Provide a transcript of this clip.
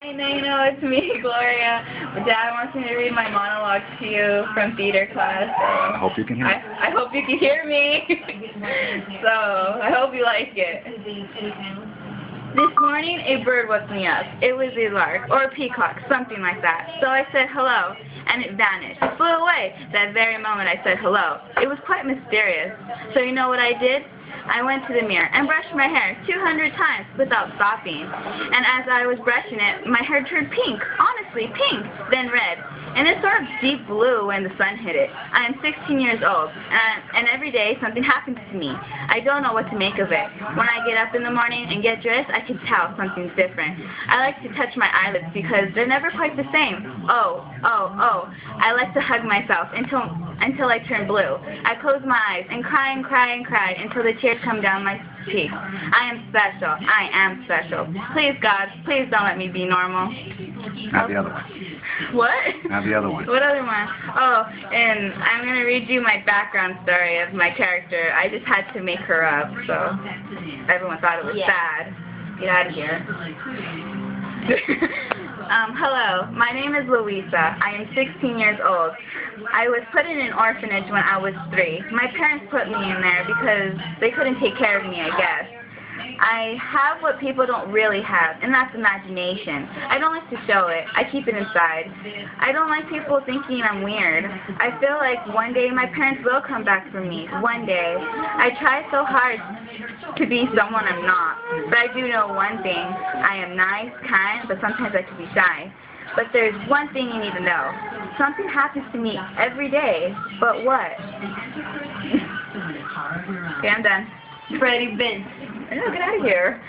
It's me, Gloria. Dad wants me to read my monologue to you from theater class. So I hope you can hear me. I hope you can hear me. So, I hope you like it. This morning, a bird woke me up. It was a lark, or a peacock, something like that. So I said hello, and it vanished. It flew away. That very moment I said hello. It was quite mysterious. So you know what I did? I went to the mirror and brushed my hair 200 times without stopping. And as I was brushing it, my hair turned pink, honestly pink, then red. And it's sort of deep blue when the sun hit it. I am 16 years old, and every day something happens to me. I don't know what to make of it. When I get up in the morning and get dressed, I can tell something's different. I like to touch my eyelids because they're never quite the same. Oh. I like to hug myself until I turn blue. I close my eyes and cry until the tears come down my cheeks. I am special. I am special. Please, God, please don't let me be normal. Not the other one. What? Not the other one. What other one? Oh, and I'm going to read you my background story of my character. I just had to make her up, so everyone thought it was sad. Get out of here. Hello, my name is Louisa. I am 16 years old. I was put in an orphanage when I was 3. My parents put me in there because they couldn't take care of me, I guess. I have what people don't really have, and that's imagination. I don't like to show it. I keep it inside. I don't like people thinking I'm weird. I feel like one day my parents will come back for me. One day. I try so hard to be someone I'm not. But I do know one thing. I am nice, kind, but sometimes I can be shy. But there's one thing you need to know. Something happens to me every day. But what? Okay, I'm done. Freddie Benson. Oh, get out of here.